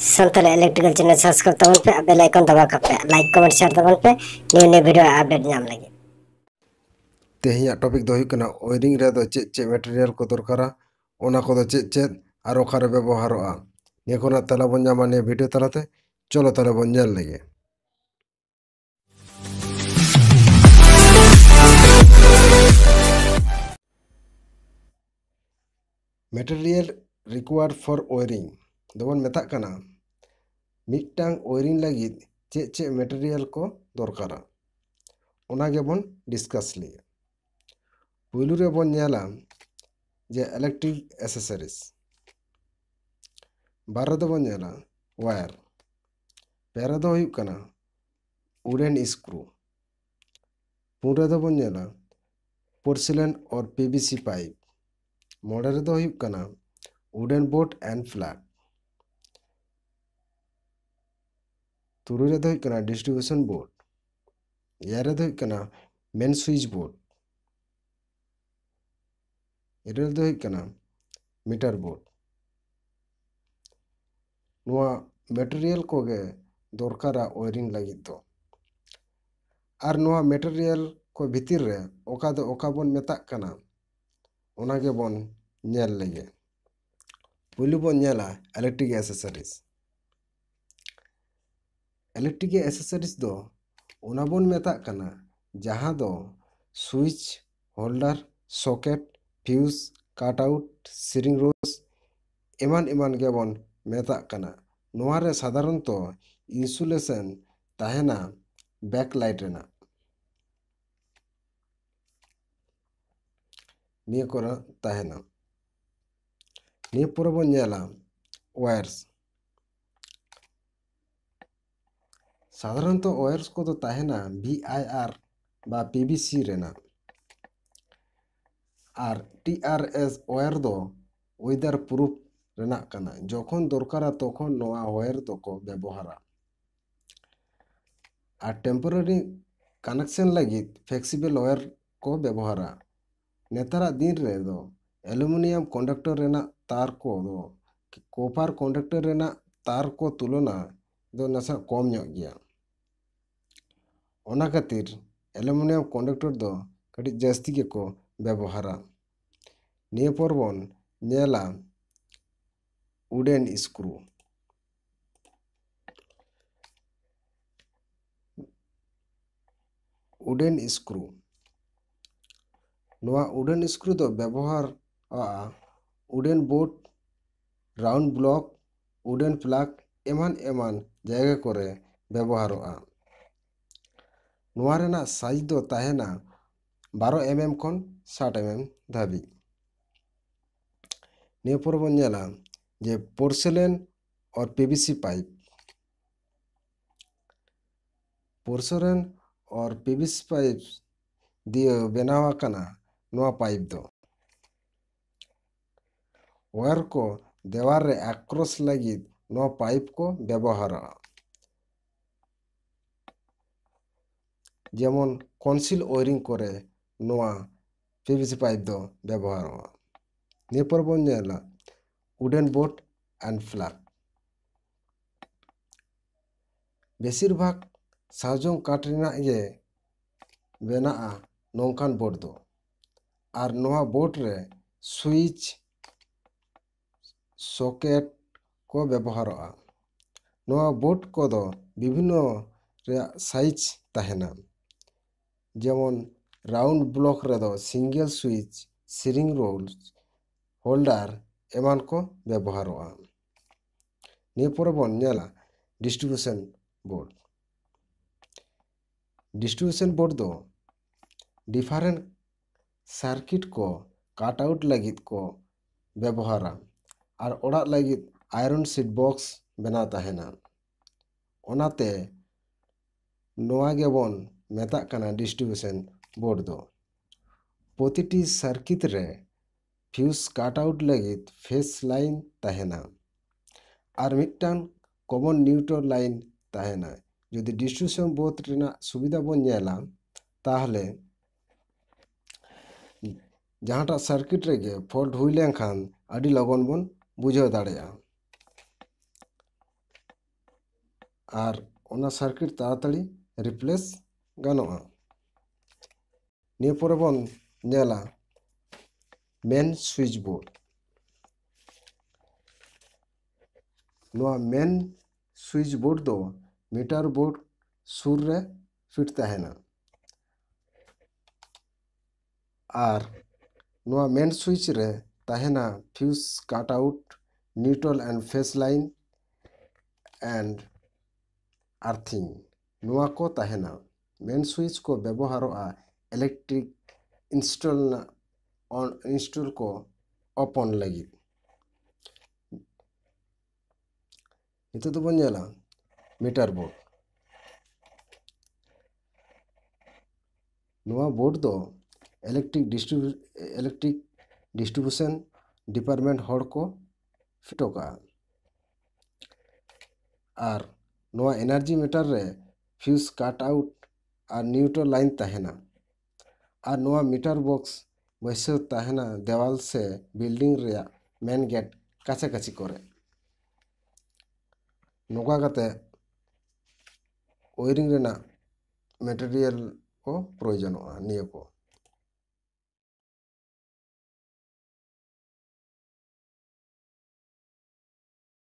Santal electrical channel subscribe तबन पे bell icon दबा पे लाइक कमेंट शेयर तबन पे न्यू न्यू वीडियो अपडेट नाम लगे तेहिया टॉपिक दो हुई वायरिंग रे दो चे मटेरियल को दरकारा ओना को दो चे और ओखारे व्यवहारोआ निया कोना तला बन जामा ने वीडियो तलाते चलो तले बन जाल लगे मटेरियल रिक्वायर्ड फॉर वायरिंग दोबन मेता कना मिटटांग वायरिंग लगिद चे मटेरियल को दरकारा ओना गेबन डिस्कस लिए पुलु रे बन नेला जे इलेक्ट्रिक एसेसरीज बार दो बन नेला वायर पेरा दो हुई कना वुडन स्क्रू पुरे दो बन नेला पोर्सिलेन और पीवीसी पाइप मोड़े दो हुई कना वुडन बोर्ड एंड फ्लैग तुरु रे दो हुई कना डिस्ट्रीब्यूशन बोर्ड यारे दो हुई कना मेन स्विच बोर्ड इरे दो हुई कना मीटर बोर्ड नुआ मटेरियल को गे दरकारा वायरिंग लगी दो और नुआ मटेरियल को भीतर रे ओका दो ओका बन मेता कना ओना गे बन नेल लगे पुलु बन नेला इलेक्ट्रिक एसेसरीज दो ओना बन मेता कना जहां दो switch holder socket fuse cut out ceiling rose एमान एमान गे बन मेता कना नुआ रे साधारण तो इंसुलेशन ताहेना बैकलाइट रेना निया कोरा ताहेना निया पुरा बन नेला वायर्स साधारण तो वायर्स को तो ताहेना VIR बा PVC रेना और TRS वायर दो वेदर प्रूफ रेना कना जखन दरकारा तखन नोआ वायर दो को व्यवहारा और टेम्पोरारी कनेक्शन लगी फ्लेक्सिबल वायर को व्यवहारा नेतारा दिन रे दो एल्यूमिनियम कंडक्टर रेना तार को दो कॉपर कंडक्टर रेना तार को तुलना दो नसा कम ᱧᱚᱜ गया ओना खातिर एल्यूमिनियम कंडक्टर दो कटी जास्ती के को व्यवहारा निये पर बन नेला वुडन स्क्रू नुआ वुडन स्क्रू दो व्यवहार wooden board round block wooden plug एमान एमान जायगा करे व्यवहारोआ नुआ रेना साइज दो ताहेना 12 mm खन 60 mm धाबी निये पर बन नेला जे पोर्सिलेन और PVC पाइप दिए बनावा कना नुआ पाइप दो वायर को देवार रे आक्रॉस लगी नुआ पाइप को व्यवहार जेमन कन्सिल वायरिंग करे नुआ PVC पाइप दो व्यवहार निये पर बन नेला वुडन बोर्ड एंड फ्लैग बेसिर भाग साजों काट रेना ये बेना नौकान बोर्ड दो और नोआ बोर्ड रे स्विच सॉकेट को व्यवहार नोआ बोर्ड को दो विभिन्न रे साइज ताहेना जेमन राउंड ब्लॉक रे दो सिंगल स्विच सिरिंग रोल्स होल्डर एमान को व्यवहार निये पर बन नेला डिस्ट्रीब्यूशन बोर्ड दो डिफरेंट सर्किट को काट आउट लगित को व्यवहारा और ओड़ा लगित आयरन सीट बॉक्स बना ताहेना ओनाते नोआ गेबन मेता कना डिस्ट्रीब्यूशन बोर्ड दो प्रतिटी सर्किट रे फ्यूज काट आउट लगित फेस लाइन ताहेना और मिटटान कॉमन न्यूट्रल लाइन ताहेना यदि डिस्ट्रीब्यूशन बोर्ड रेना सुविधा बन नेला ताहले जहांटा सर्किट रे फॉल्ट हुई लेनखान अडी लगन बन बुझाव दाड़ेया ᱟᱨ ᱚᱱᱟ ᱥᱟᱨᱠᱤᱴ ᱛᱟᱲᱟᱛᱟᱲᱤ ᱨᱤᱯᱞᱮᱥ ᱜᱟᱱᱚᱜᱼᱟ। ᱱᱤᱭᱟᱹ ᱯᱚᱨᱮ ᱵᱚᱱ ᱧᱮᱞᱟ ᱢᱮᱱ ᱥᱩᱭᱤᱪ ᱵᱳর্ড। ᱱᱚᱣᱟ ᱢᱮᱱ ᱥᱩᱭᱤᱪ ᱵᱳর্ড ᱫᱚ ᱢᱤᱴᱟᱨ বোর্ড ᱥᱩᱨ ᱨᱮ ᱯᱷᱤᱴ ᱛᱟᱦᱮᱱᱟ। ᱟᱨ ᱱᱚᱣᱟ ᱢᱮᱱ ᱥᱩᱭᱤᱪ ᱨᱮ ᱛᱟᱦᱮᱱᱟ fuse cut out, neutral and phase line and earthing नोआ को तहेना। मेन स्विच को व्यवहारोआ इलेक्ट्रिक इंस्टॉल को ओपन लगी। नितो तो बन जाला मीटर बोर्ड। नोआ बोर्ड दो इलेक्ट्रिक डिस्ट्रीब्यूशन डिपार्टमेंट हॉर को फिटो का। और नोआ एनर्जी मीटर रे फ्यूज काट आउट और न्यूट्रल लाइन तहेना। और नोआ मीटर बॉक्स वैसे तहेना देवाल से बिल्डिंग रे मेन गेट काछा काछी करे। नोका काते वायरिंग रेना मटेरियल को प्रयोजनोआ निया को।